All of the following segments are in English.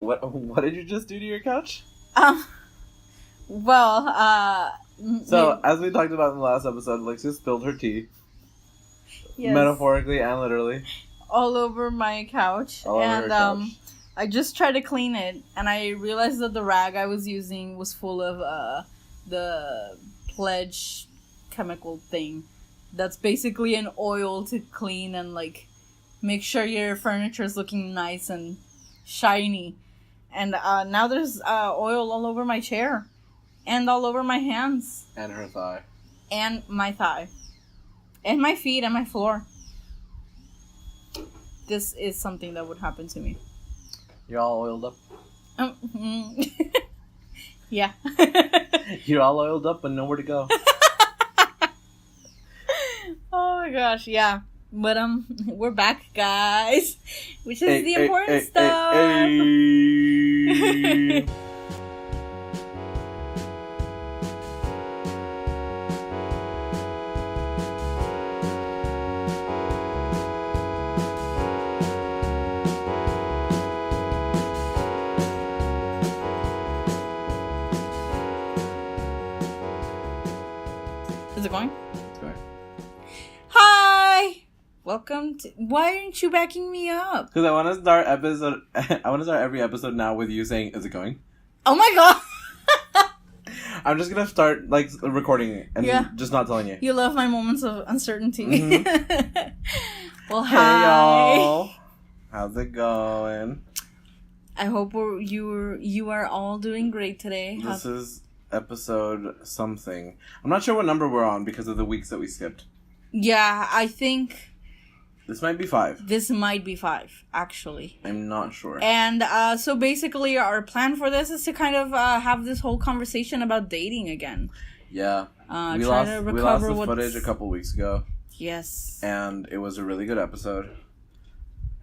What did you just do to your couch? So, as we talked about in the last episode, Lixia spilled her tea. Yes. Metaphorically and literally. All over my couch. All over her couch. I just tried to clean it, and I realized that the rag I was using was full of the pledge chemical thing. That's basically an oil to clean and, like, make sure your furniture is looking nice and shiny. And now there's oil all over my chair. And all over my hands. And her thigh. And my thigh. And my feet and my floor. This is something that would happen to me. You're all oiled up? Yeah. You're all oiled up and nowhere to go. Oh my gosh, yeah. But we're back, guys. Which is the important stuff. Is it going? It's going. Hi! Welcome to... Why aren't you backing me up? Because I want to start every episode now with you saying, "Is it going?" Oh my god! I'm just gonna start, like, recording it and just not telling you. You love my moments of uncertainty. Mm-hmm. Well, hey, hi. y'all. How's it going? I hope you are all doing great today. This is episode something. I'm not sure what number we're on because of the weeks that we skipped. Yeah, I think... This might be 5. This might be 5, actually. I'm not sure. And so basically our plan for this is to kind of have this whole conversation about dating again. Yeah. We try lost to recover the footage a couple weeks ago. Yes. And it was a really good episode.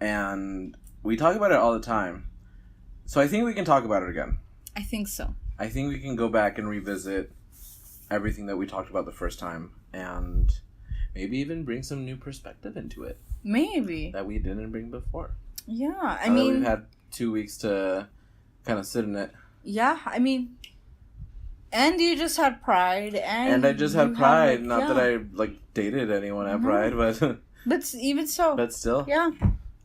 And we talk about it all the time. So I think we can talk about it again. I think so. I think we can go back and revisit everything that we talked about the first time. And maybe even bring some new perspective into it. Maybe. That we didn't bring before. Yeah, I mean... We've had 2 weeks to kind of sit in it. Yeah, I mean... And you just had Pride, and I just had Pride. Not that I, like, dated anyone at Pride, but... But even so. But still. Yeah.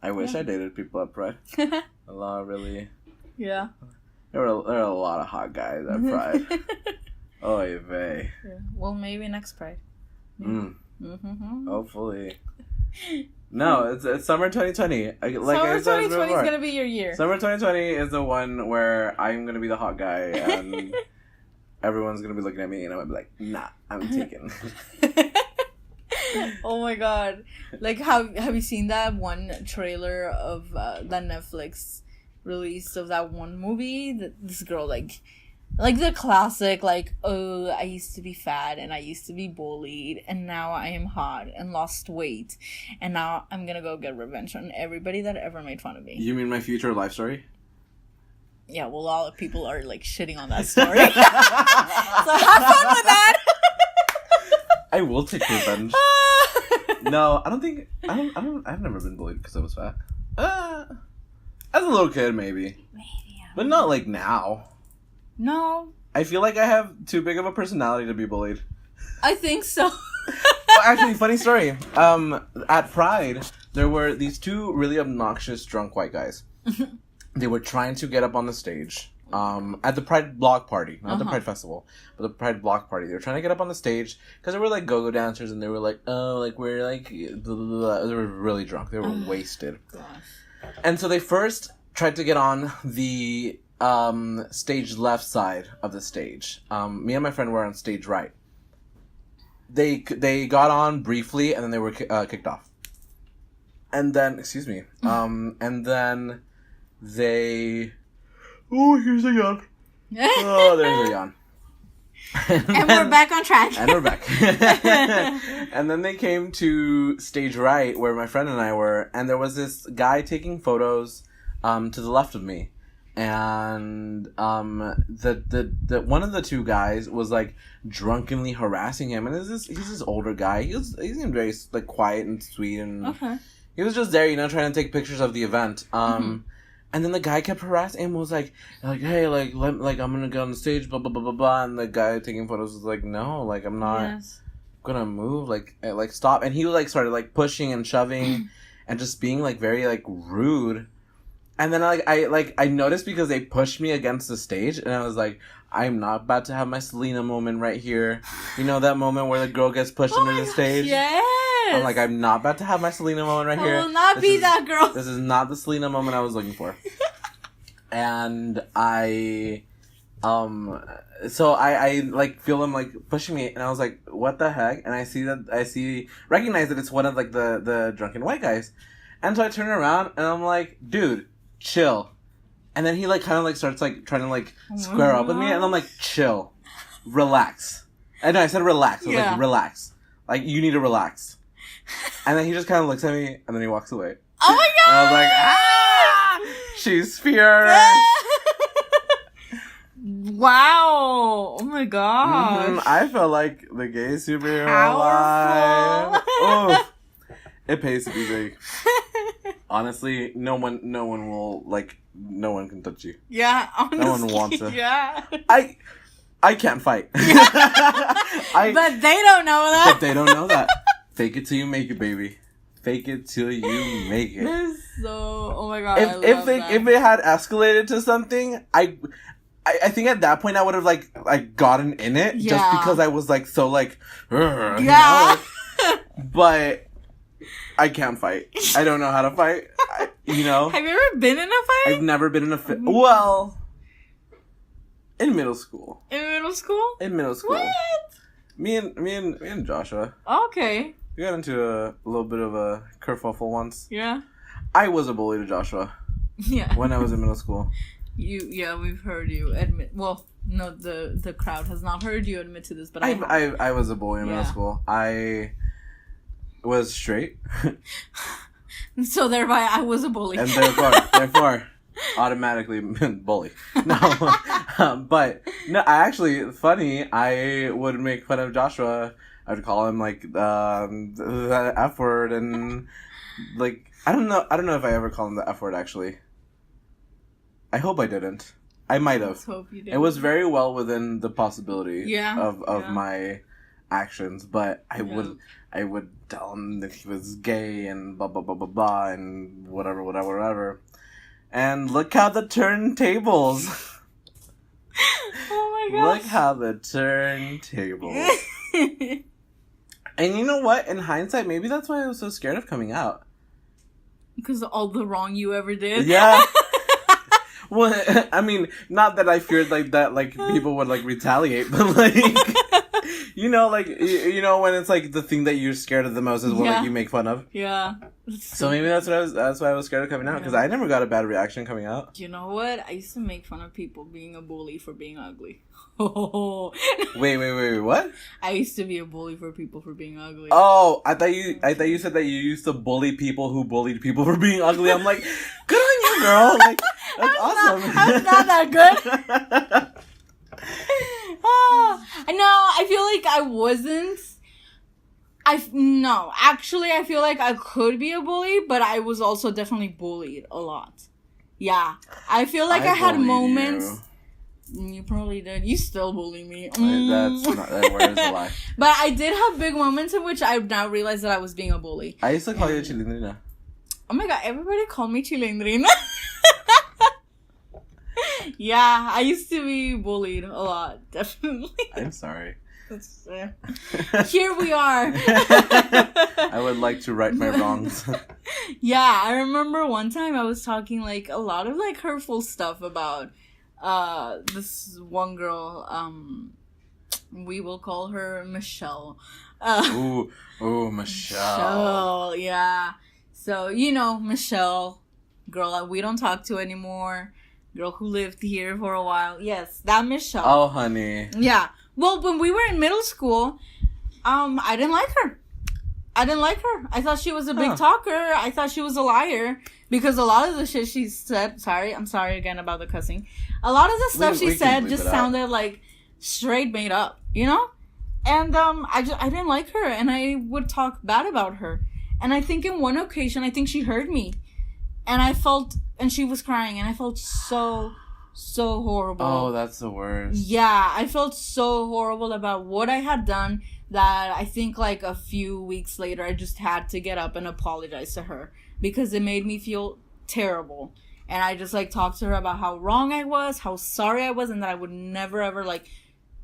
I wish I dated people at Pride. A lot, really. Yeah. There were a lot of hot guys at Pride. Oy vey. Yeah. Well, maybe next Pride. Mm-hmm. Hopefully. No, it's summer 2020. Like summer 2020 is gonna be your year. Summer 2020 is the one where I'm gonna be the hot guy and everyone's gonna be looking at me and I'm gonna be like, nah, I'm taken. Oh my god! Like, have you seen that one trailer of that Netflix released of that one movie? This girl like the classic, like, oh, I used to be fat and I used to be bullied and now I am hot and lost weight and now I'm gonna go get revenge on everybody that ever made fun of me. You mean my future life story? Yeah, well, a lot of people are, like, shitting on that story. So have fun with that! I will take revenge. No, I don't think... I've never been bullied because I was fat. As a little kid, maybe. Maybe, yeah. But not, like, now. No. I feel like I have too big of a personality to be bullied. I think so. Well, actually, funny story. At Pride, there were these 2 really obnoxious drunk white guys. They were trying to get up on the stage at the Pride block party. Not the Pride festival, but the Pride block party. They were trying to get up on the stage because they were, like, go-go dancers, and they were like, oh, like, we're, like, blah, blah, blah. They were really drunk. They were wasted. Gosh. And so they first tried to get on the... stage left side of the stage. Me and my friend were on stage right. They got on briefly and then they were kicked off. And then, excuse me. And then they... Oh, here's a yawn. Oh, there's a yawn. And we're back on track. And we're back. And then they came to stage right where my friend and I were, and there was this guy taking photos to the left of me. And the one of the 2 guys was, like, drunkenly harassing him, and he's this older guy. He seemed very, like, quiet and sweet, and he was just there, trying to take pictures of the event. And then the guy kept harassing him, was like, hey, like, I'm gonna get on the stage, blah, blah, blah, blah, blah. And the guy taking photos was like, no, like, I'm not gonna move, like, stop. And he, like, started, like, pushing and shoving and just being, like, very, like, rude. And then, I noticed because they pushed me against the stage, and I was like, I'm not about to have my Selena moment right here. You know that moment where the girl gets pushed under the stage? Yes! I'm like, I'm not about to have my Selena moment right here. I will not be that girl. This is not the Selena moment I was looking for. And so I like feel him like pushing me, and I was like, what the heck? And I recognize that it's one of like the drunken white guys. And so I turn around and I'm like, dude, chill. And then he like kind of like starts like trying to like square up with me, and I'm like, chill, relax. And no, I said relax. I was like, relax. Like, you need to relax. And then he just kind of looks at me, and then he walks away. Oh my god! And I was like, she's fierce. Wow! Oh my gosh! I felt like the gay superhero alive. Oh, it pays to be big. Honestly, no one will like. No one can touch you. Yeah, honestly. No one wants to. Yeah. I can't fight. But they don't know that. But they don't know that. Fake it till you make it, baby. Fake it till you make it. This is so. Oh my god! If it had escalated to something, I think at that point I would have like gotten in it just because I was like so like. Yeah. You know? But I can't fight. I don't know how to fight. You know. Have you ever been in a fight? I've never been in a fight. Well, in middle school. In middle school? In middle school. What? Me and Joshua. Okay. We got into a little bit of a kerfuffle once. Yeah. I was a bully to Joshua. Yeah. When I was in middle school. We've heard you admit. Well, no, the crowd has not heard you admit to this, but I was a bully in middle school. I was straight. So thereby, I was a bully. And therefore, automatically bully. No, but no. Funny. I would make fun of Joshua. I would call him like the F word, and like I don't know if I ever called him the F word actually. I hope I didn't. I might have. Let's hope you did. It was very well within the possibility of my actions, but I would tell him that he was gay and blah blah blah blah blah and whatever. And look how the turntables. Oh my gosh. Look how the turntables. And you know what? In hindsight, maybe that's why I was so scared of coming out. Because of all the wrong you ever did. Yeah. Well, I mean, not that I feared like that, like people would like retaliate, but like, you know, like you know when it's like the thing that you're scared of the most is what like you make fun of. Yeah. So maybe that's why I was scared of coming out, because I never got a bad reaction coming out. You know what? I used to make fun of people being a bully for being ugly. Wait, what? I used to be a bully for people for being ugly. Oh, I thought you said that you used to bully people who bullied people for being ugly. I'm like, good on you, girl. Like, that's awesome. I'm not that good. No, I feel like I wasn't. Actually, I feel like I could be a bully, but I was also definitely bullied a lot. Yeah, I feel like I had moments. You probably did. You still bully me. That word is a lie. But I did have big moments in which I now realized that I was being a bully. I used to call you Chilindrina. Oh my god, everybody called me Chilindrina. Yeah, I used to be bullied a lot, definitely. I'm sorry. Here we are. I would like to right my wrongs. Yeah, I remember one time I was talking like a lot of like hurtful stuff about this one girl. We will call her Michelle. Michelle. Michelle, yeah. So you know Michelle, girl that we don't talk to anymore. Girl who lived here for a while. Yes, that Michelle. Oh, honey. Yeah. Well, when we were in middle school, I didn't like her. I thought she was a big talker. I thought she was a liar. Because a lot of the shit she said... I'm sorry again about the cussing. A lot of the stuff she said just sounded like straight made up, you know? And I didn't like her. And I would talk bad about her. And I think in one occasion, I think she heard me. and she was crying, and I felt so horrible. Oh, that's the worst. Yeah, I felt so horrible about what I had done that I think like a few weeks later I just had to get up and apologize to her because it made me feel terrible. And I just like talked to her about how wrong I was, how sorry I was, and that I would never ever like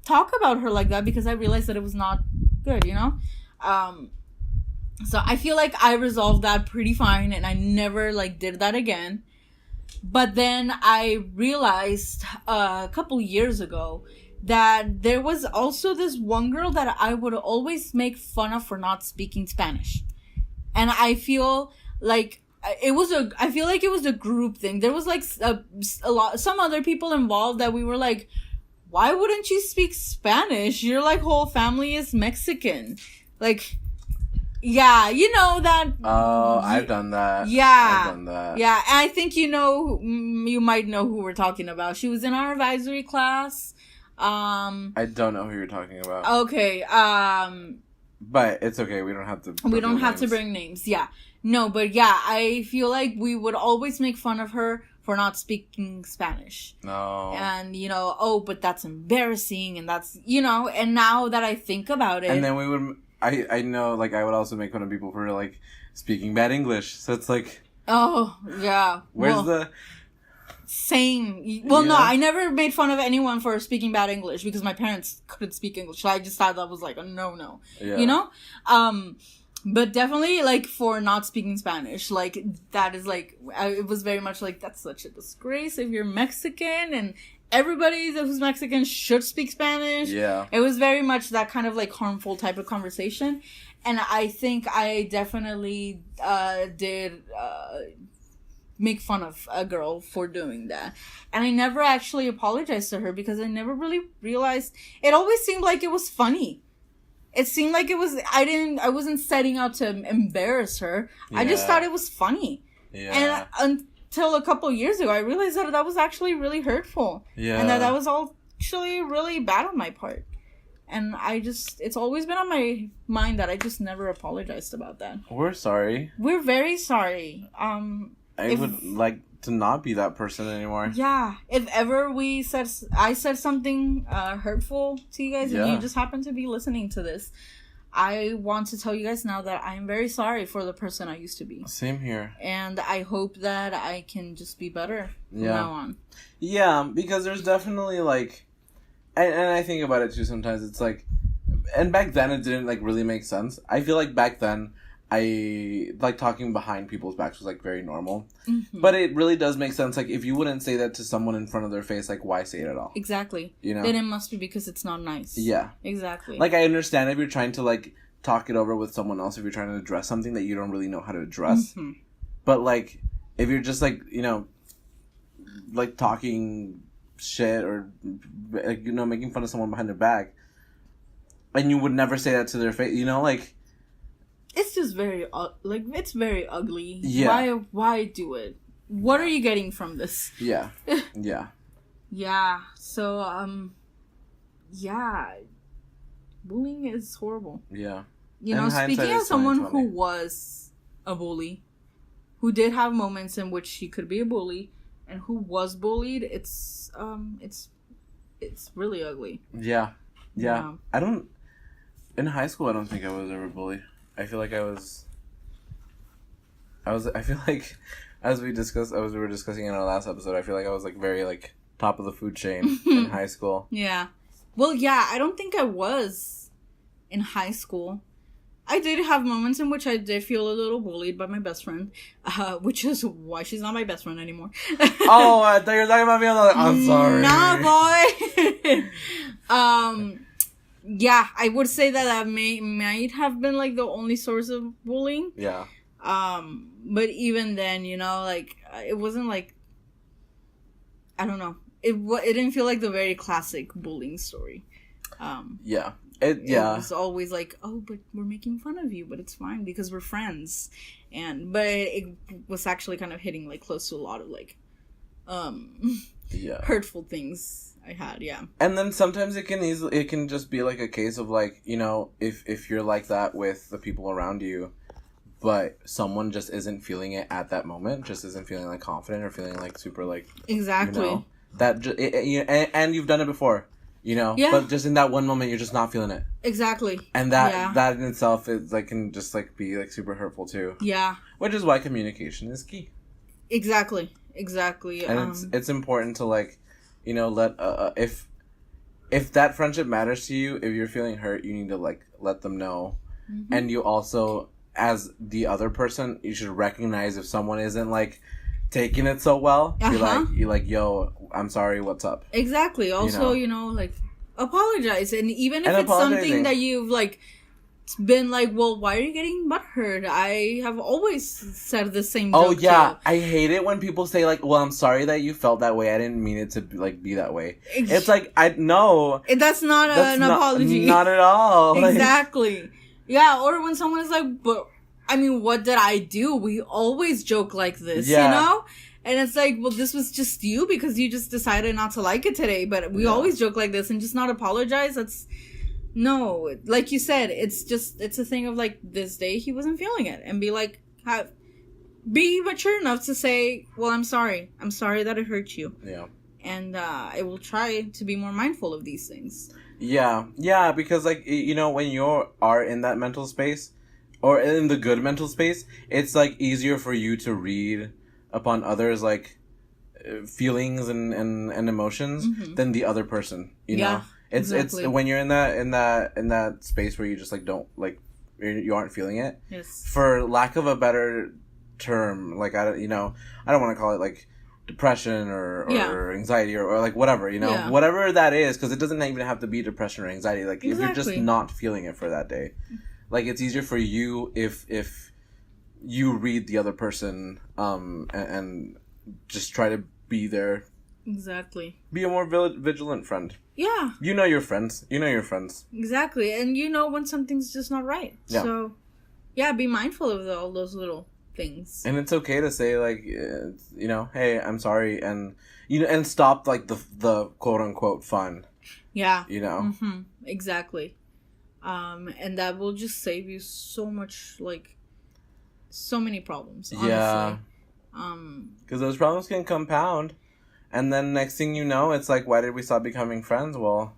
talk about her like that because I realized that it was not good, you know? So I feel like I resolved that pretty fine and I never like did that again. But then I realized a couple years ago that there was also this one girl that I would always make fun of for not speaking Spanish. And I feel like I feel like it was a group thing. There was like some other people involved that we were like, why wouldn't you speak Spanish? Your like whole family is Mexican. Like, yeah, you know that. Oh, I've done that. Yeah. I've done that. Yeah, and I think you might know who we're talking about. She was in our advisory class. I don't know who you're talking about. Okay. But it's okay. We don't have to. We don't have to bring names. Yeah. No, but yeah, I feel like we would always make fun of her for not speaking Spanish. No. And, you know, oh, but that's embarrassing. And that's, you know, and now that I think about it. And then we would, I know, like, I would also make fun of people for, like, speaking bad English. So it's like. Oh, yeah. Where's the. Same. Well, no, I never made fun of anyone for speaking bad English because my parents couldn't speak English. So I just thought that was like a no. Yeah. You know? But definitely, like, for not speaking Spanish, like, that is, like, it was very much, like, that's such a disgrace if you're Mexican, and everybody who's Mexican should speak Spanish. Yeah. It was very much that kind of, like, harmful type of conversation, and I think I definitely did make fun of a girl for doing that. And I never actually apologized to her because I never really realized, it always seemed like it was funny. It seemed like it was, I wasn't setting out to embarrass her. Yeah. I just thought it was funny. Yeah. And until a couple years ago, I realized that was actually really hurtful. Yeah. And that was actually really bad on my part. And it's always been on my mind that I just never apologized about that. We're sorry. We're very sorry. I would like to not be that person anymore. Yeah. If ever I said something hurtful to you guys and you just happen to be listening to this, I want to tell you guys now that I am very sorry for the person I used to be. Same here. And I hope that I can just be better from now on. Yeah, because there's definitely like, and I think about it too sometimes, it's like, and back then it didn't like really make sense. I feel like back then I like talking behind people's backs was like very normal. Mm-hmm. But it really does make sense. Like if you wouldn't say that to someone in front of their face, like why say it at all? Exactly. You know? Then it must be because it's not nice. Yeah. Exactly. Like I understand if you're trying to like talk it over with someone else, if you're trying to address something that you don't really know how to address. Mm-hmm. But like if you're just like, you know, like talking shit or like, you know, making fun of someone behind their back and you would never say that to their face, you know, like it's just very, it's very ugly. Yeah. Why do it? What are you getting from this? Yeah. Yeah. Yeah. So, yeah. Bullying is horrible. Yeah. You know, speaking as someone who was a bully, who did have moments in which he could be a bully, and who was bullied, it's really ugly. Yeah. Yeah. In high school, I don't think I was ever bullied. I feel like I feel like, as we were discussing in our last episode, I feel like I was, like, very, like, top of the food chain in high school. Yeah. Well, yeah, I don't think I was in high school. I did have moments in which I did feel a little bullied by my best friend, which is why she's not my best friend anymore. Oh, I thought you were talking about me. I'm sorry. Nah, boy. Yeah, I would say that might have been, like, the only source of bullying. Yeah. But even then, you know, like, it wasn't, like, I don't know. It didn't feel like the very classic bullying story. Yeah. It was always like, oh, but we're making fun of you, but it's fine because we're friends. But it was actually kind of hitting, like, close to a lot of, like, hurtful things I had, yeah. And then sometimes it can just be like a case of like, you know, if you're like that with the people around you, but someone just isn't feeling it at that moment, just isn't feeling like confident or feeling like super like Exactly. You know, and you've done it before, you know. Yeah. But just in that one moment, you're just not feeling it. Exactly. And that in itself is like can just like be like super hurtful too. Yeah. Which is why communication is key. Exactly. And it's important to like, you know, let if that friendship matters to you, if you're feeling hurt, you need to like let them know. Mm-hmm. And you also, as the other person, you should recognize if someone isn't like taking it so well. You're like, yo, I'm sorry, what's up? Exactly. Also, you know like apologize, and even if it's something that you've like been like, well, why are you getting butthurt? I have always said the same joke. Oh yeah, I hate it when people say like, well, I'm sorry that you felt that way. I didn't mean it to like be that way. It's like that's not an apology. Not at all. Exactly. Yeah, or when someone is like, but I mean, what did I do? We always joke like this, you know? And it's like, well, this was just you because you just decided not to like it today. But we always joke like this, and just not apologize. No, like you said, it's a thing of like, this day he wasn't feeling it, and be like, be mature enough to say, well, I'm sorry that it hurt you. Yeah. And I will try to be more mindful of these things. Yeah, because like, you know, when you are in that mental space, or in the good mental space, it's like easier for you to read upon others like feelings and emotions than the other person, you know. It's when you're in that space where you just like don't like, you aren't feeling it. Yes. For lack of a better term, like I don't want to call it like depression or anxiety or like whatever, you know, whatever that is, because it doesn't even have to be depression or anxiety. Like if you're just not feeling it for that day, like it's easier for you if you read the other person and just try to be there. Exactly. Be a more vigilant friend. Yeah. You know your friends. Exactly. And you know when something's just not right. Yeah. So, yeah, be mindful of all those little things. And it's okay to say, like, you know, hey, I'm sorry. And, you know, and stop, like, the quote-unquote fun. Yeah. You know? Mm-hmm. Exactly. And that will just save you so much, like, so many problems, honestly. Yeah. Because those problems can compound. And then next thing you know, it's like, why did we stop becoming friends? Well,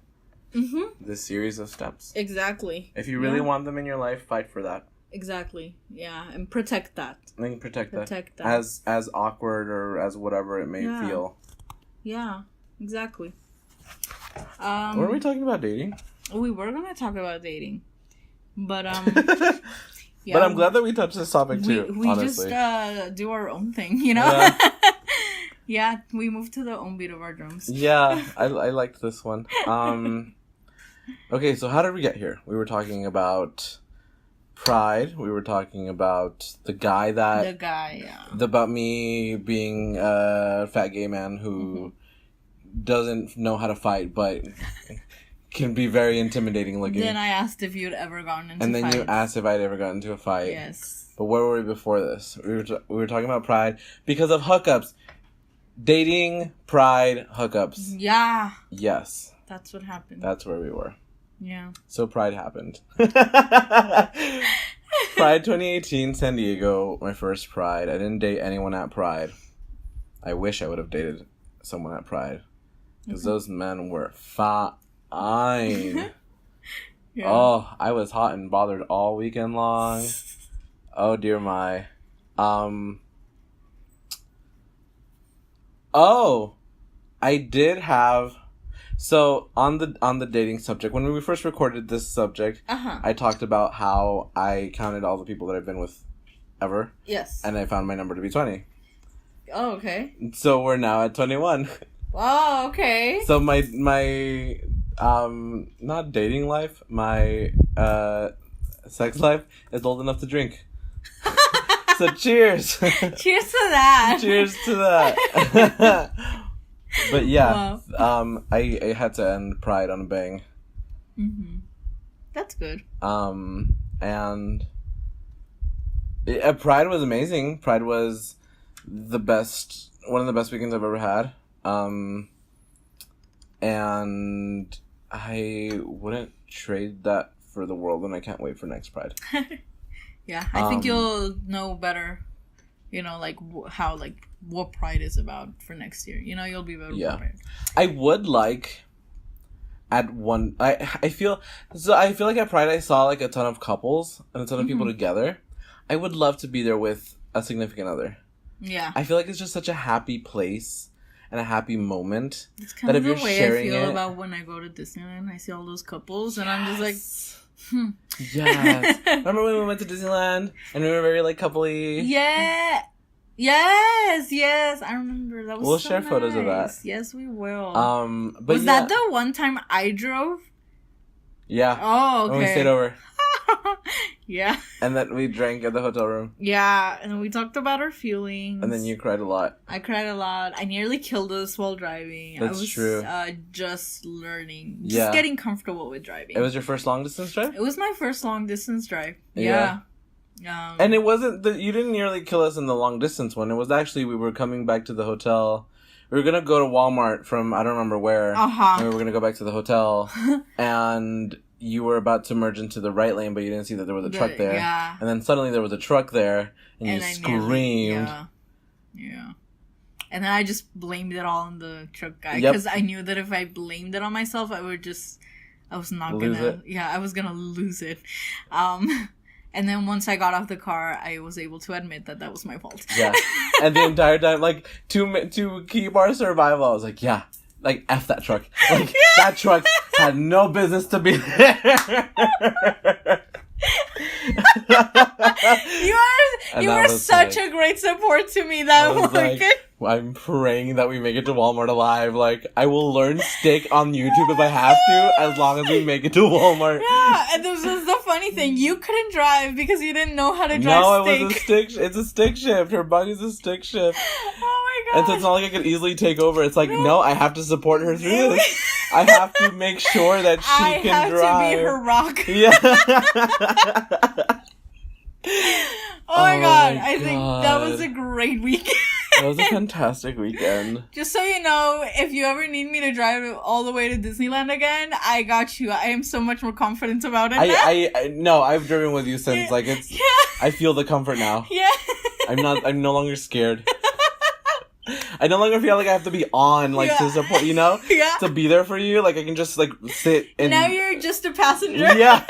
this series of steps. Exactly. If you really want them in your life, fight for that. Exactly. Yeah, and protect that. And protect that. As awkward or as whatever it may feel. Yeah, exactly. Were we talking about dating? We were going to talk about dating. But, yeah, but I'm glad that we touched this topic too, we honestly. Just do our own thing, you know? Yeah. Yeah, we moved to the own beat of our drums. Yeah, I liked this one. Okay, so how did we get here? We were talking about Pride. We were talking about the guy, yeah. About me being a fat gay man who doesn't know how to fight, but can be very intimidating looking. Then I asked if you'd ever gotten into fights. And then you asked if I'd ever gotten into a fight. Yes. But where were we before this? We were talking about Pride because of hookups. Dating, Pride, hookups. Yeah. Yes. That's what happened. That's where we were. Yeah. So Pride happened. Pride 2018, San Diego, my first Pride. I didn't date anyone at Pride. I wish I would have dated someone at Pride. Because those men were fine. Yeah. Oh, I was hot and bothered all weekend long. Oh, dear my. Oh, I did have... So, on the dating subject, when we first recorded this subject, I talked about how I counted all the people that I've been with ever. Yes. And I found my number to be 20. Oh, okay. So, we're now at 21. Oh, okay. So, my not dating life, my sex life is old enough to drink. So, cheers. Cheers to that. Cheers to that. But yeah, wow. I had to end Pride on a bang. Mm-hmm. That's good. And Pride was amazing. Pride was one of the best weekends I've ever had. And I wouldn't trade that for the world, and I can't wait for next Pride. Yeah, I think you'll know better, like how, like, what Pride is about for next year. You'll be better prepared. I would like at one... I feel like at Pride I saw, like, a ton of couples and a ton of people together. I would love to be there with a significant other. Yeah. I feel like it's just such a happy place and a happy moment. It's kind of the way I feel about when I go to Disneyland. I see all those couples, and I'm just like, Yes. Remember when we went to Disneyland and we were very, like, coupley? Yeah. Yes. I remember. That was We'll so share nice. photos of that. Yes, we will. But was that the one time I drove? Yeah. Oh, okay. When we stayed over. Yeah. And then we drank at the hotel room. Yeah, and we talked about our feelings. And then you cried a lot. I cried a lot. I nearly killed us while driving. That's true. Just learning. Yeah. Just getting comfortable with driving. It was your first long distance drive? It was my first long distance drive. Yeah. And it wasn't you didn't nearly kill us in the long distance one. It was actually, we were coming back to the hotel. We were going to go to Walmart from, I don't remember where. Uh-huh. And we were going to go back to the hotel. And you were about to merge into the right lane, but you didn't see that there was a truck there. Yeah. And then suddenly there was a truck there, and you screamed. Yeah. And then I just blamed it all on the truck guy. Yep. Because I knew that if I blamed it on myself, I was not lose gonna... it. Yeah, I was gonna lose it. And then once I got off the car, I was able to admit that was my fault. Yeah. And the entire time, like, to keep our survival, I was like, yeah. Like, F that truck. Like, that truck had no business to be there. You are such a great support to me that weekend. Like, I'm praying that we make it to Walmart alive. Like, I will learn stick on YouTube if I have to, as long as we make it to Walmart. Yeah, and this was the funny thing. You couldn't drive because you didn't know how to drive stick. No, it was a stick. It's a stick shift. Her bug is a stick shift. Oh my god! And so it's not like I could easily take over. It's like, no, I have to support her through this. I have to make sure that she can drive. I have to be her rock. Yeah. Oh my god, I think that was a great weekend. That was a fantastic weekend. Just so you know, if you ever need me to drive all the way to Disneyland again, I got you. I am so much more confident about it now. No, I've driven with you since, like, it's, I feel the comfort now. Yeah. I'm no longer scared. I no longer feel like I have to be on, like, to support, Yeah. to be there for you. Like, I can just, like, sit and... Now you're just a passenger. Yeah.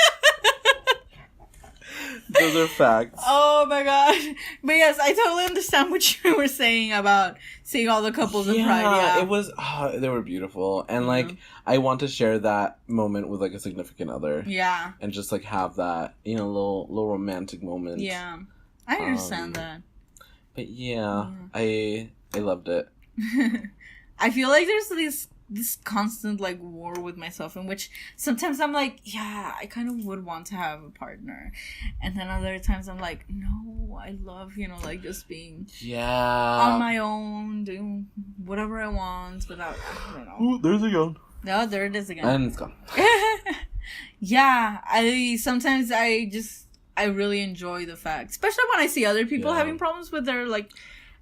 Those are facts. Oh my gosh. But yes, I totally understand what you were saying about seeing all the couples in Pride. Yeah, it was, they were beautiful. And, like, I want to share that moment with, like, a significant other. Yeah. And just, like, have that, little romantic moment. Yeah. I understand that. But yeah. I loved it. I feel like there's this constant, like, war with myself in which sometimes I'm like, yeah, I kind of would want to have a partner. And then other times I'm like, no, I love, like, just being on my own, doing whatever I want without, I don't know. Ooh, there's a gun. No, there it is again. And it's gone. Yeah, I really enjoy the fact, especially when I see other people having problems with their, like,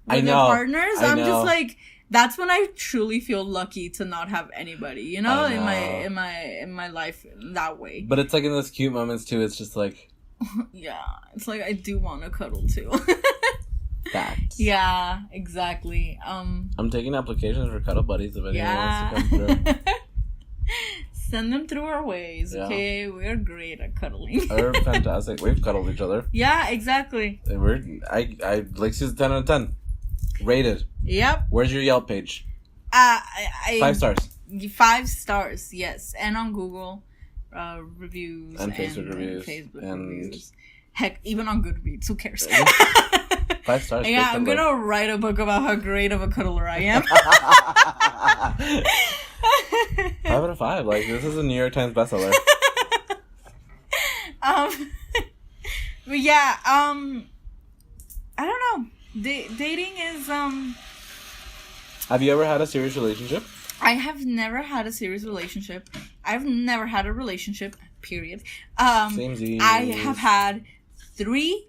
with their partners. I'm just like, that's when I truly feel lucky to not have anybody, in my life that way. But it's like in those cute moments too. It's just like, yeah, it's like I do want to cuddle too. Facts. Yeah, exactly. I'm taking applications for cuddle buddies if anyone wants to come through. Send them through our ways, okay? We're great at cuddling. We're fantastic. We've cuddled each other. Yeah, exactly. Lixia's 10 out of 10. Rated. Yep. Where's your Yelp page? 5 stars. 5 stars, yes. And on Google reviews. And Facebook reviews. Reviews. Heck, even on Goodreads. Who cares? 5 stars. Yeah, I'm going to write a book about how great of a cuddler I am. 5 out of 5. Like, this is a New York Times bestseller. But yeah, I don't know. Dating is, Have you ever had a serious relationship? I have never had a serious relationship. I've never had a relationship, period. Samesies. I have had 3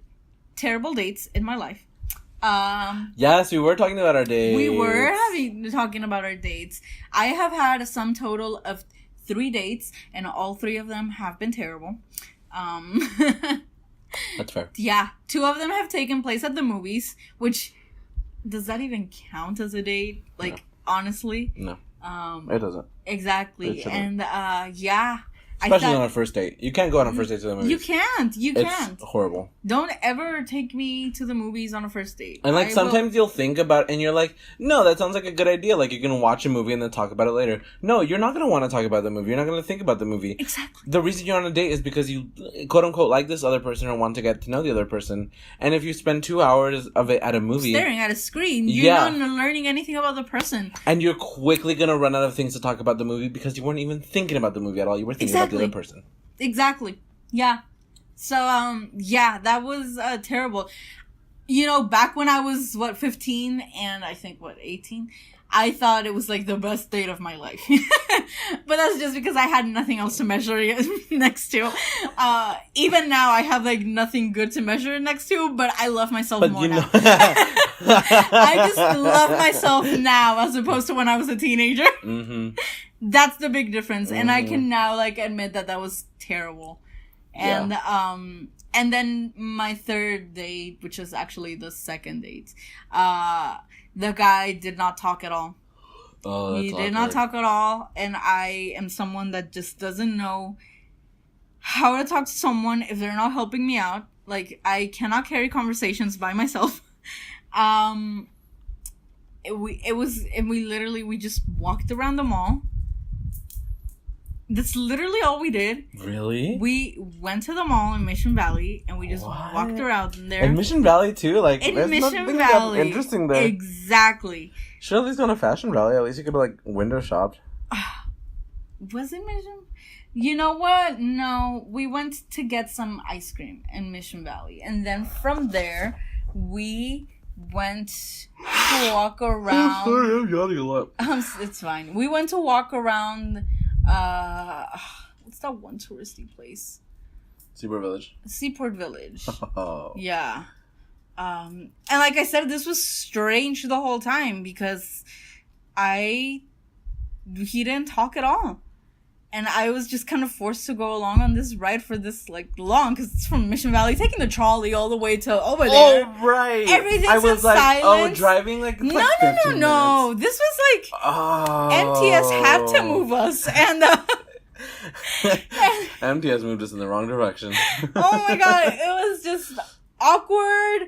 terrible dates in my life. Yes, we were talking about our dates. We were talking about our dates. I have had a sum total of 3 dates, and all 3 of them have been terrible. That's fair. Yeah, 2 of them have taken place at the movies, which, does that even count as a date? Like, No. Honestly? No. It doesn't. Exactly. And, yeah. Especially on a first date. You can't go on a first date to the movies. You can't. It's horrible. Don't ever take me to the movies on a first date. And, like, sometimes you'll think about it and you're like, no, that sounds like a good idea. Like, you're going to watch a movie and then talk about it later. No, you're not going to want to talk about the movie. You're not going to think about the movie. Exactly. The reason you're on a date is because you, quote-unquote, like this other person or want to get to know the other person. And if you spend 2 hours of it at a movie... staring at a screen, you're not learning anything about the person. And you're quickly going to run out of things to talk about the movie because you weren't even thinking about the movie at all. You were thinking about the other person. Exactly. Yeah. So, yeah, that was terrible. You know, back when I was, 15 and I think, 18, I thought it was, like, the best date of my life. But that's just because I had nothing else to measure it next to. Even now, I have, like, nothing good to measure it next to, but I love myself more now. I just love myself now as opposed to when I was a teenager. Mm-hmm. That's the big difference. Mm-hmm. And I can now, like, admit that was terrible. And, and then my third date, which is actually the second date, the guy did not talk at all. Oh, he did not talk at all. And I am someone that just doesn't know how to talk to someone if they're not helping me out. Like, I cannot carry conversations by myself. We just walked around the mall. That's literally all we did. Really? We went to the mall in Mission Valley and we just walked around there. In Mission Valley too? Like, in Mission Valley. Interesting there. Exactly. Should at least go to Fashion Valley. At least you could like window shop. Was it Mission? You know what? No, we went to get some ice cream in Mission Valley. And then from there, we went to walk around. Oh, sorry, I'm yawning a lot. It's fine. We went to walk around... what's that one touristy place? Seaport Village. Seaport Village. Oh. Yeah. And like I said, this was strange the whole time because he didn't talk at all. And I was just kind of forced to go along on this ride for this, like, long, because it's from Mission Valley, taking the trolley all the way to over there. Oh, right. Everything's I was in like, silence. Driving, like, No. minutes. This was, like, MTS had to move us, and, MTS moved us in the wrong direction. Oh, my God. It was just awkward.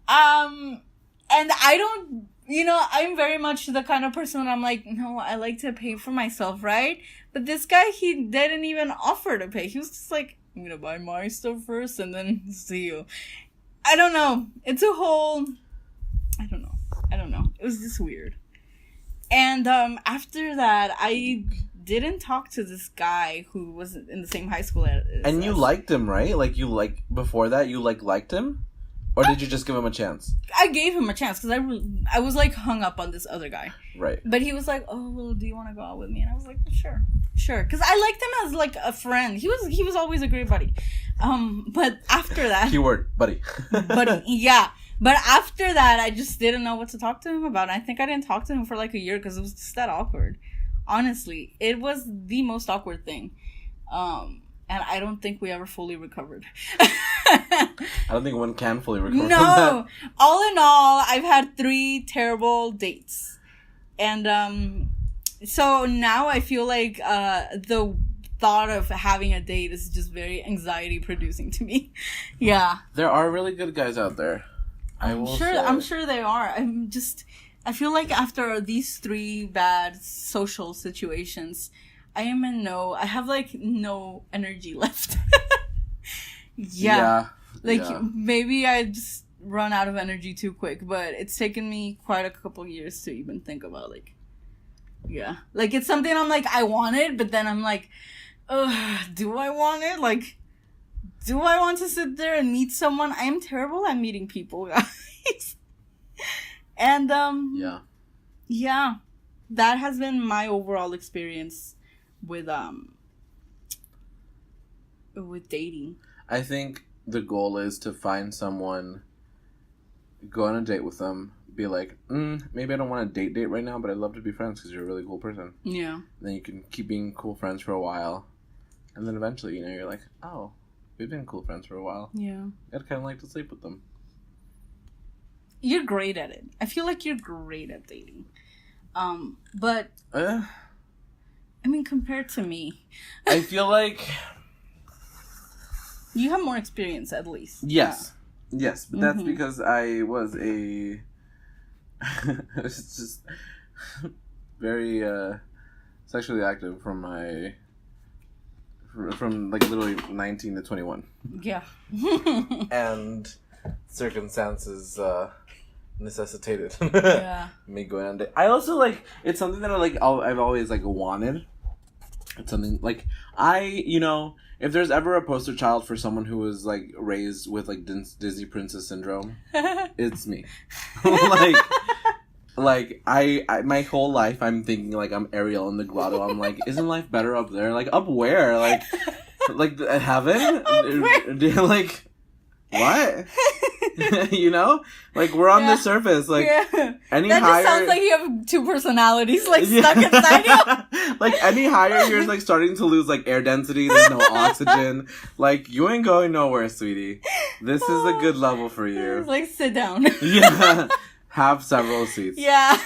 And I don't... You know, I'm very much the kind of person that I'm like, no, I like to pay for myself, right? But this guy, he didn't even offer to pay. He was just like, I'm gonna buy my stuff first and then see you. I don't know. It's a whole... I don't know. It was just weird. And after that, I didn't talk to this guy who was in the same high school as And you liked him, right? Like, before that, you liked him? Or did you just give him a chance? I gave him a chance because I was like hung up on this other guy. Right. But he was like, "Oh, well, do you want to go out with me?" And I was like, "Sure," because I liked him as like a friend. He was always a great buddy. But after that, keyword buddy. buddy, yeah. But after that, I just didn't know what to talk to him about. And I think I didn't talk to him for like a year because it was just that awkward. Honestly, it was the most awkward thing. And I don't think we ever fully recovered. I don't think one can fully recover. No. All in all, I've had 3 terrible dates. And so now I feel like the thought of having a date is just very anxiety producing to me. Yeah. There are really good guys out there. I'm sure they are. I feel like after these 3 bad social situations, I have like no energy left. Yeah. Maybe I just run out of energy too quick, but it's taken me quite a couple years to even think about, like, yeah. Like, it's something I'm like, I want it, but then I'm like, do I want it? Like, do I want to sit there and meet someone? I am terrible at meeting people, guys. And, yeah, that has been my overall experience with dating. I think the goal is to find someone, go on a date with them, be like, maybe I don't want to date right now, but I'd love to be friends because you're a really cool person. Yeah. And then you can keep being cool friends for a while. And then eventually, you're like, oh, We've been cool friends for a while. Yeah. I'd kind of like to sleep with them. You're great at it. I feel like you're great at dating. But I mean, compared to me, I feel like you have more experience, at least. Yes, yes, but that's because I was a. It's just very sexually active from like literally 19 to 21. Yeah. And circumstances necessitated me going on date. I also like, it's something that I've always like wanted. It's something like if there's ever a poster child for someone who was like raised with like Disney princess syndrome, it's me. Like I my whole life I'm thinking like I'm Ariel in the grotto. I'm like, isn't life better up there? Like up where? Like heaven? Like what? Like we're on the surface. Like any that higher, just sounds like you have two personalities like stuck inside you. Like any higher, you're like starting to lose like air density. There's no oxygen. Like you ain't going nowhere, sweetie. This is a good level for you. Like sit down. Yeah. Have several seats. Yeah.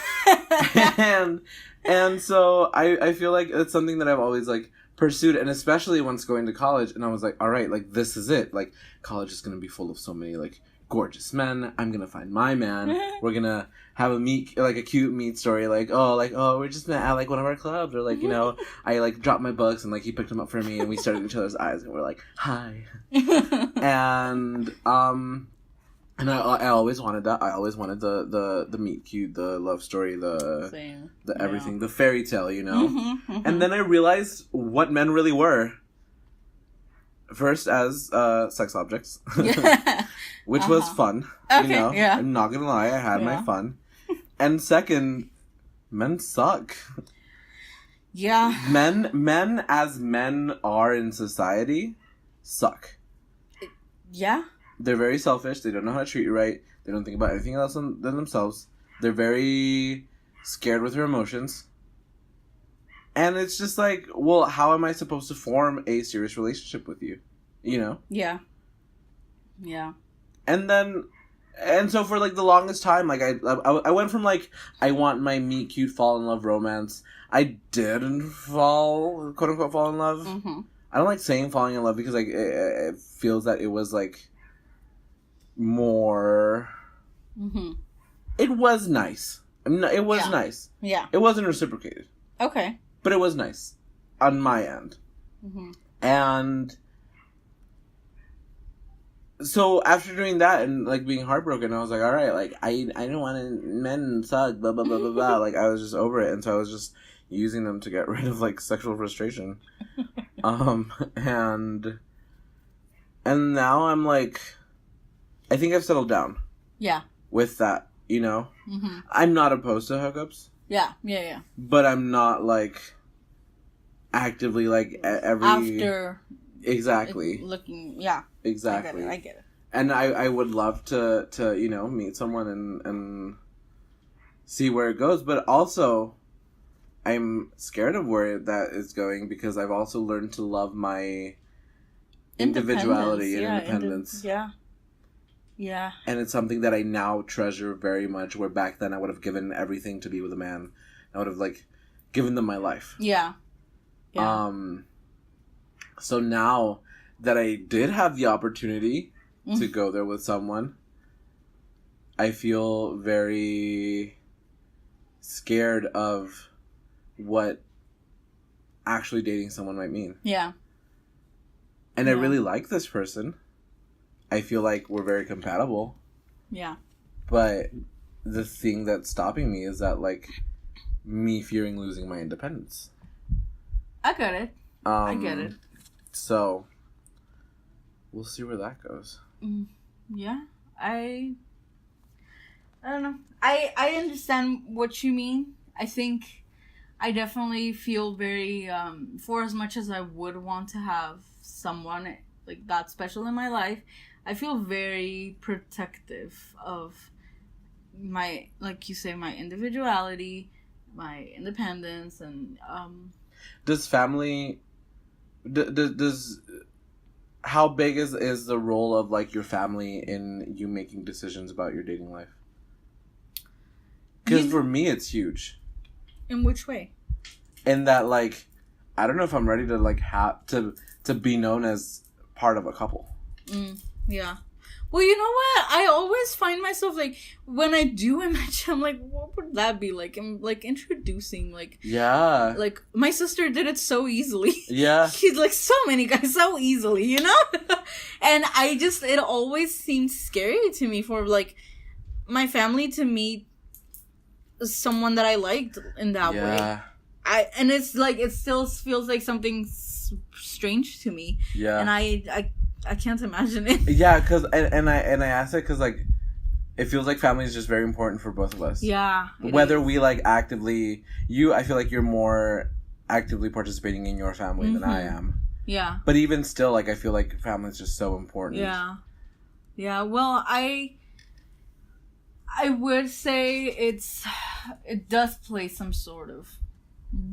and so I feel like it's something that I've always like pursued, and especially once going to college, and I was like, all right, like this is it. Like college is gonna be full of so many like gorgeous men. I'm gonna find my man. We're gonna have a cute meet story, like we're just met at like one of our clubs, or like I like dropped my books and like he picked them up for me and we stared at each other's eyes and we're like hi. And I always wanted that. I always wanted the meet cute, the love story, the everything, the fairy tale, And then I realized what men really were. First, as sex objects, which was fun. Okay, I'm not gonna lie, I had my fun. And second, men suck. Yeah. Men as men are in society, suck. Yeah. They're very selfish. They don't know how to treat you right. They don't think about anything else than themselves. They're very scared with their emotions. And it's just like, well, how am I supposed to form a serious relationship with you? Yeah. Yeah. And so for like the longest time, like I went from like, I want my meet cute fall in love romance. I didn't quote unquote fall in love. Mm-hmm. I don't like saying falling in love because like it feels that it was like more. Mm-hmm. It was nice. It was nice. Yeah. It wasn't reciprocated. Okay. But it was nice on my end. Mm-hmm. And so after doing that and like being heartbroken, I was like, all right, like I don't want to, men suck, blah blah blah blah blah. Like I was just over it, and so I was just using them to get rid of like sexual frustration. And now I'm like, I think I've settled down. Yeah. With that, Mm-hmm. I'm not opposed to hookups. Yeah. Yeah. But I'm not like actively like every after. Exactly. Looking. Yeah. Exactly. I get it. And I would love to meet someone and see where it goes, but also I'm scared of where that is going because I've also learned to love my individuality and independence. Yeah. And it's something that I now treasure very much, where back then I would have given everything to be with a man. I would have like given them my life. Yeah. So now that I did have the opportunity to go there with someone, I feel very scared of what actually dating someone might mean. Yeah. And I really like this person. I feel like we're very compatible. Yeah. But the thing that's stopping me is that, like, me fearing losing my independence. I get it. I get it. So, we'll see where that goes. Yeah. I don't know. I understand what you mean. I think I definitely feel very, for as much as I would want to have someone like that special in my life, I feel very protective of my, like you say, my individuality, my independence, and does family does how big is the role of like your family in you making decisions about your dating life? Because for me, it's huge. In which way? In that, like, I don't know if I'm ready to like have to be known as part of a couple. Yeah. Well, you know what? I always find myself, like, when I do imagine, I'm like, what would that be like? I'm, like, introducing, like... Yeah. Like, my sister did it so easily. Yeah. She's, like, so many guys so easily, you know? And it always seemed scary to me for, like, my family to meet someone that I liked in that way. And it's, like, it still feels like something strange to me. Yeah. And I can't imagine it. Yeah, because and I asked it because like it feels like family is just very important for both of us. Yeah. Whether we like actively, I feel like you're more actively participating in your family than I am. Yeah. But even still, like I feel like family is just so important. Yeah. Yeah. Well, I would say it does play some sort of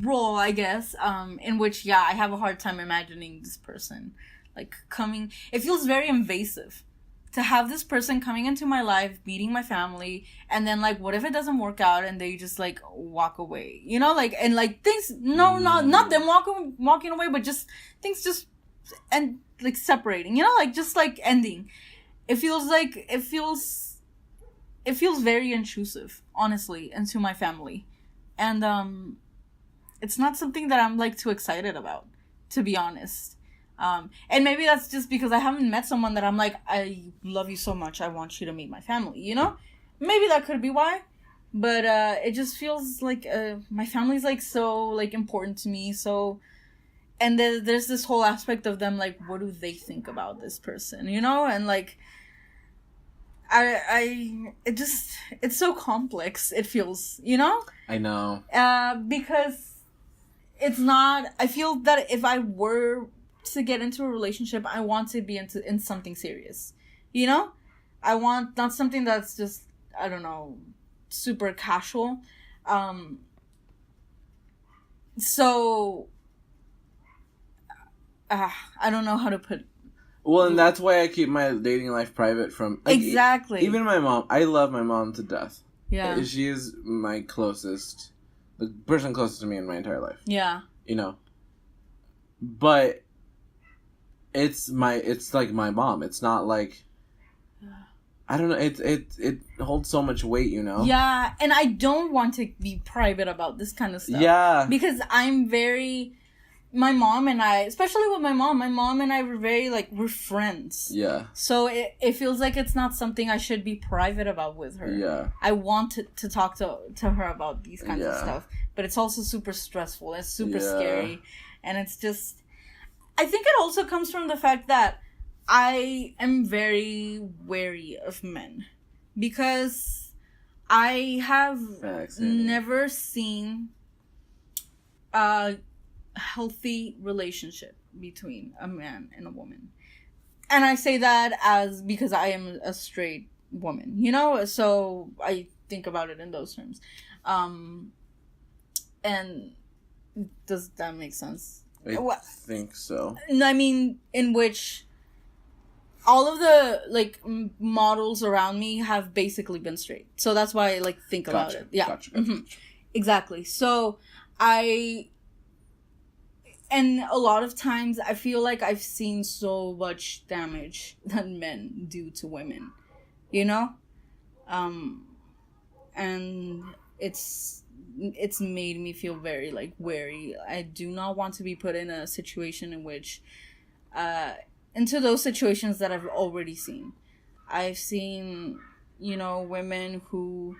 role, I guess, in which I have a hard time imagining this person. Like, it feels very invasive to have this person coming into my life, meeting my family, and then, like, what if it doesn't work out and they just, like, walk away? You know, like, and, like, things, not them walking away, but just, things just, and, like, separating, you know, like, just, like, ending. It feels very intrusive, honestly, into my family. And, it's not something that I'm, like, too excited about, to be honest. And maybe that's just because I haven't met someone that I'm like, I love you so much, I want you to meet my family, you know? Maybe that could be why. But, it just feels like, my family's, like, so, like, important to me, so... And there's this whole aspect of them, like, what do they think about this person, you know? And, like... It's so complex, it feels, you know? I know. Because it's not... I feel that if I were... to get into a relationship, I want to be in something serious, you know? I want not something that's just, I don't know, super casual. So I don't know how to put. Well, and that's why I keep my dating life private from... Like, exactly. Even my mom. I love my mom to death. Yeah. She is my closest... The person closest to me in my entire life. Yeah. You know? But... It's like my mom. It's not like... I don't know. It holds so much weight, you know? Yeah. And I don't want to be private about this kind of stuff. Yeah. Because I'm very... My mom and I, especially with my mom and I were very, like, we're friends. Yeah. So it feels like it's not something I should be private about with her. Yeah. I want to talk to her about these kinds of stuff. But it's also super stressful. It's super scary. And it's just... I think it also comes from the fact that I am very wary of men. Because I have never seen a healthy relationship between a man and a woman. And I say that because I am a straight woman, you know? So I think about it in those terms. And does that make sense? I think so. I mean, in which all of the, like, models around me have basically been straight. So that's why I, like, think about it. Yeah. Gotcha. Exactly. So and a lot of times I feel like I've seen so much damage that men do to women, you know? And it's made me feel very, like, wary. I do not want to be put in a situation in which, into those situations that I've already seen. I've seen, you know, women who,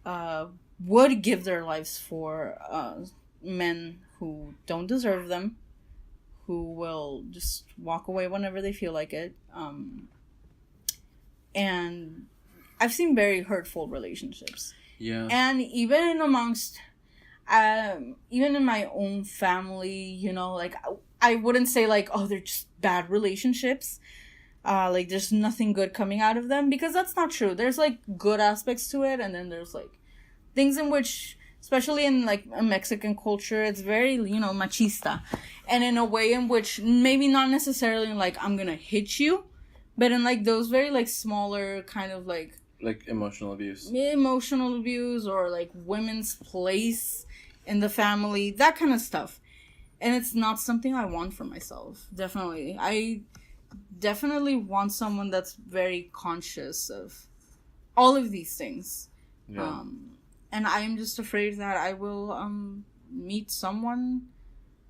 would give their lives for, men who don't deserve them, who will just walk away whenever they feel like it. And I've seen very hurtful relationships. Yeah. And even amongst, even in my own family, you know, like, I wouldn't say, like, oh, they're just bad relationships. Like, there's nothing good coming out of them, because that's not true. There's, like, good aspects to it, and then there's, like, things in which especially in like a Mexican culture, it's very, machista. And in a way in which maybe not necessarily like I'm gonna hit you, but in like those very like smaller kind of like emotional abuse or like women's place in the family, that kind of stuff. And it's not something I want for myself. Definitely. I definitely want someone that's very conscious of all of these things. Yeah. And I am just afraid that I will meet someone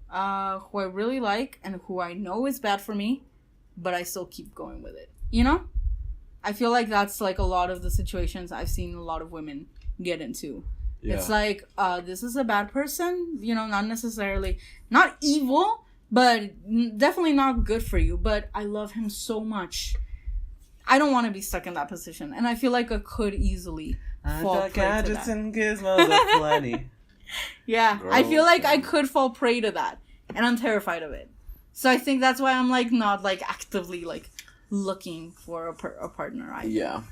who I really like and who I know is bad for me, but I still keep going with it. You know? I feel like that's like a lot of the situations I've seen a lot of women get into. Yeah. It's like, this is a bad person, not necessarily, not evil, but definitely not good for you. But I love him so much. I don't want to be stuck in that position. And I feel like I could easily fall prey to that. Gadgets and gizmos aplenty. Yeah, gross. I feel like I could fall prey to that. And I'm terrified of it. So I think that's why I'm like not like actively like looking for a partner. Yeah.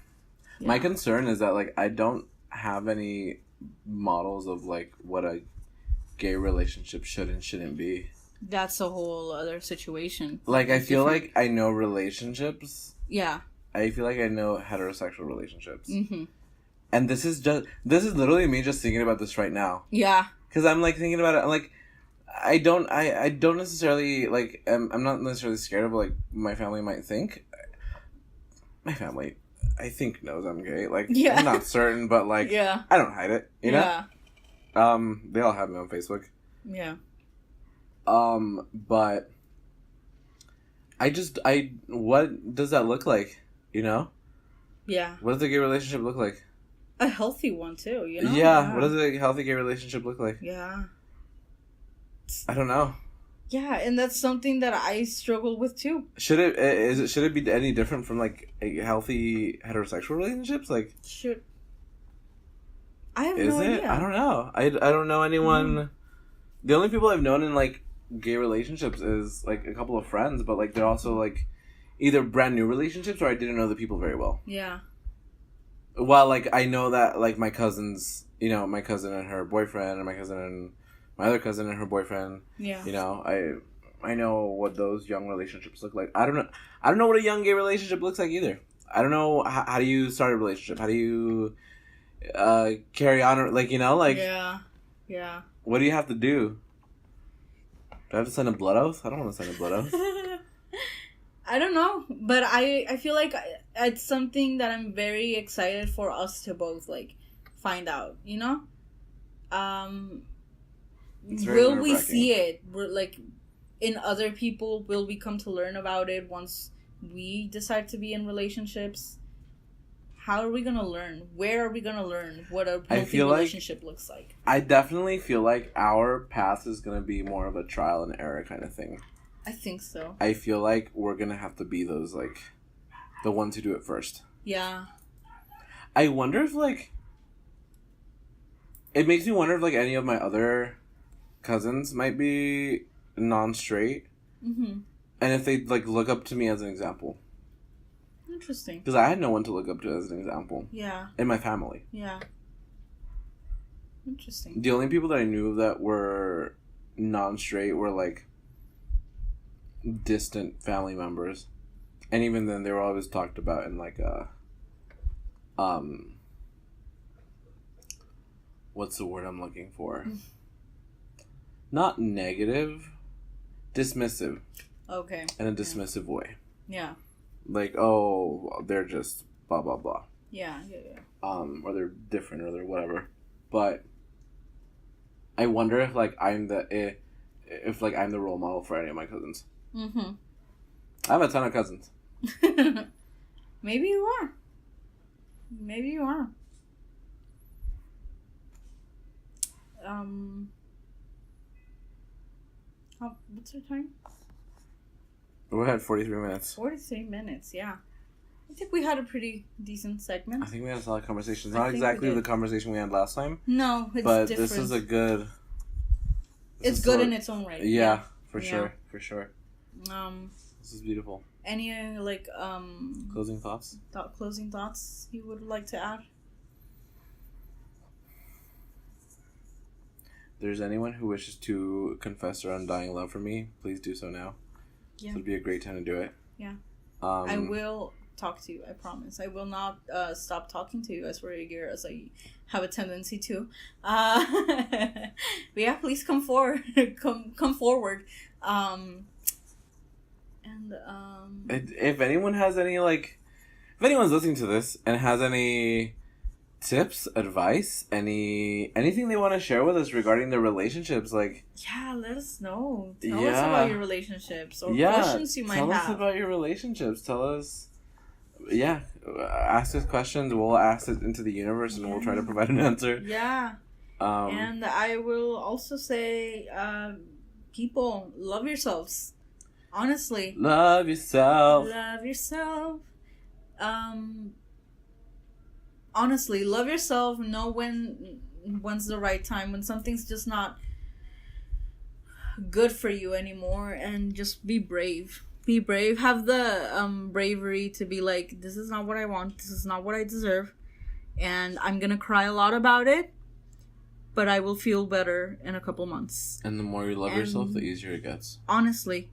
My concern is that like I don't have any models of like what a gay relationship should and shouldn't be. That's a whole other situation. Like I feel like I know relationships. Yeah. I feel like I know heterosexual relationships. Mm-hmm. And this is literally me just thinking about this right now. Yeah. Because I'm like thinking about it. I'm like, I don't necessarily like. I'm not necessarily scared of like my family might think. My family, I think, knows I'm gay. Like, yeah. I'm not certain, but like, yeah. I don't hide it. You know. Yeah. They all have me on Facebook. Yeah. But what does that look like? You know? Yeah. What does a gay relationship look like? A healthy one too, you know? Yeah. What does a healthy gay relationship look like? Yeah. I don't know. Yeah, and that's something that I struggle with too. Should it be any different from like a healthy heterosexual relationships? Like, should I have no idea. I don't know. I don't know anyone. Mm. The only people I've known in like gay relationships is like a couple of friends, but like they're also like either brand new relationships or I didn't know the people very well. Yeah. Well, like I know that like my cousins, my cousin and her boyfriend, and my cousin and my other cousin and her boyfriend. Yeah. I know what those young relationships look like. I don't know what a young gay relationship looks like either. I don't know how do you start a relationship? How do you carry on? Like, Yeah. Yeah. What do you have to do? Do I have to send a blood oath? I don't want to send a blood oath. I don't know, but I feel like it's something that I'm very excited for us to both like find out. Will we see it? We're like in other people. Will we come to learn about it once we decide to be in relationships? How are we gonna learn? Where are we gonna learn what a healthy relationship looks like? I definitely feel like our path is gonna be more of a trial and error kind of thing. I think so. I feel like we're gonna have to be those like the ones who do it first. Yeah. I wonder if like it makes me wonder if like any of my other cousins might be non-straight. Mm-hmm. And if they like look up to me as an example. Interesting. Because I had no one to look up to as an example. Yeah. In my family. Yeah. Interesting. The only people that I knew that were non-straight were like distant family members, and even then they were always talked about in like what's the word I'm looking for? Not negative, dismissive. Okay. In a dismissive way. Yeah. Like, oh, they're just blah blah blah. Yeah. Or they're different, or they're whatever. But I wonder if like I'm the role model for any of my cousins. Mm-hmm. I have a ton of cousins. Maybe you are. What's our time? We had 43 minutes. 43 minutes, yeah. I think we had a pretty decent segment. I think we had a solid conversation. Not exactly the conversation we had last time. No, it's but different. This is a good... It's good in its own right. Yeah, for sure. This is beautiful. Any closing thoughts? Closing thoughts you would like to add? there's anyone who wishes to confess their undying love for me, please do so now. Yeah. This would be a great time to do it. Yeah. I will talk to you. I promise. I will not stop talking to you as regular as I have a tendency to. But yeah, please come forward. come forward. If anyone has any if anyone's listening to this and has any tips, advice, anything they want to share with us regarding their relationships, yeah, let us know. Tell us about your relationships or questions you might have. Tell us about your relationships. Tell us, ask us questions. We'll ask it into the universe and we'll try to provide an answer. Yeah. And I will also say, people, love yourselves. Honestly. Love yourself. Love yourself. Honestly, love yourself. Know when's the right time. When something's just not good for you anymore, and just be brave. Be brave. Have the bravery to be like, this is not what I want. This is not what I deserve, and I'm gonna cry a lot about it. But I will feel better in a couple months. And the more you love yourself, the easier it gets. Honestly,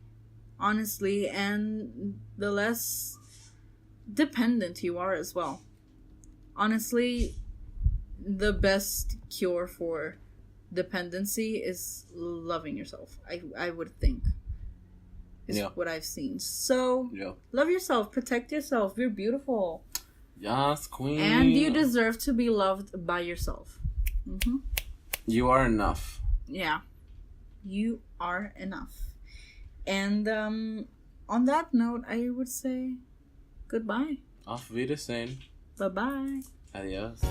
and the less dependent you are as well. Honestly, the best cure for dependency is loving yourself. I would think. Is what I've seen. So, love yourself. Protect yourself. You're beautiful. Yes, queen. And you deserve to be loved by yourself. Mm-hmm. You are enough. Yeah. You are enough. And on that note, I would say goodbye. Auf Wiedersehen. Bye-bye. Adios.